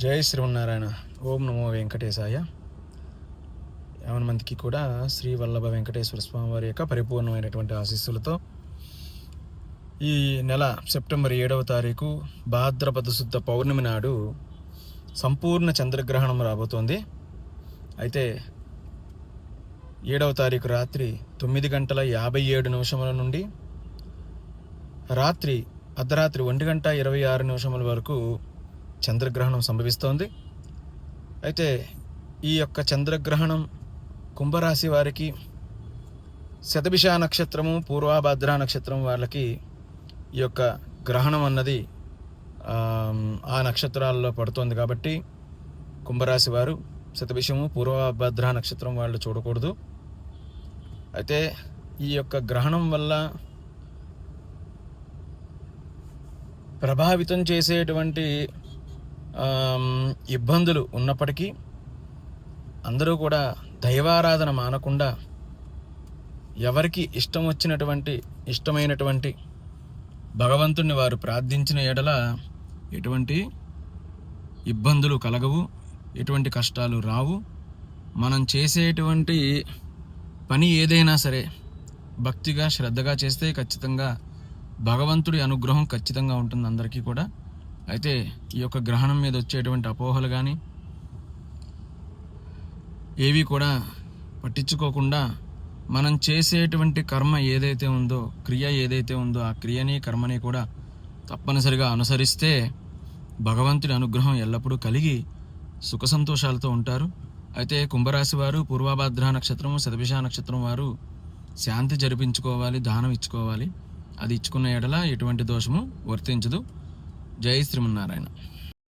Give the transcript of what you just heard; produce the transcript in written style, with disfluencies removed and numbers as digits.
జై శ్రీమన్నారాయణ. ఓం నమో వెంకటేశాయ. యావన మందికి కూడా శ్రీ వల్లభ వెంకటేశ్వర స్వామి వారి యొక్క పరిపూర్ణమైనటువంటి ఆశీస్సులతో ఈ నెల సెప్టెంబర్ 7వ తారీఖు భాద్రపద శుద్ధ పౌర్ణమి నాడు సంపూర్ణ చంద్రగ్రహణం రాబోతోంది. అయితే 7వ తారీఖు రాత్రి 9:57 నుండి రాత్రి అర్ధరాత్రి 1:26 వరకు చంద్రగ్రహణం సంభవిస్తోంది. అయితే ఈ యొక్క చంద్రగ్రహణం కుంభరాశి వారికి శతభిష నక్షత్రము, పూర్వభద్ర నక్షత్రం వాళ్ళకి ఈ యొక్క గ్రహణం అన్నది ఆ నక్షత్రాల్లో పడుతోంది. కాబట్టి కుంభరాశి వారు శతభిషము, పూర్వభద్ర నక్షత్రం వాళ్ళు చూడకూడదు. అయితే ఈ యొక్క గ్రహణం వల్ల ప్రభావితం చేసేటువంటి ఇబ్బందులు ఉన్నప్పటికీ అందరూ కూడా దైవారాధన మానకుండా ఎవరికి ఇష్టమైనటువంటి భగవంతుణ్ణి వారు ప్రార్థించిన ఎడల ఎటువంటి ఇబ్బందులు కలగవు, ఎటువంటి కష్టాలు రావు. మనం చేసేటువంటి పని ఏదైనా సరే భక్తిగా శ్రద్ధగా చేస్తే ఖచ్చితంగా భగవంతుడి అనుగ్రహం ఖచ్చితంగా ఉంటుంది అందరికీ కూడా. అయితే ఈ యొక్క గ్రహణం మీద వచ్చేటువంటి అపోహలు కానీ ఏవి కూడా పట్టించుకోకుండా మనం చేసేటువంటి కర్మ ఏదైతే ఉందో, క్రియ ఏదైతే ఉందో ఆ క్రియని కర్మని కూడా తప్పనిసరిగా అనుసరిస్తే భగవంతుడి అనుగ్రహం ఎల్లప్పుడూ కలిగి సుఖ సంతోషాలతో ఉంటారు. అయితే కుంభరాశి వారు పూర్వభద్ర నక్షత్రము, శతభిష నక్షత్రం వారు శాంతి జరిపించుకోవాలి, దానం ఇచ్చుకోవాలి. అది ఇచ్చుకున్న ఎడల ఎటువంటి దోషము వర్తించదు. జై శ్రీమన్నారాయణ.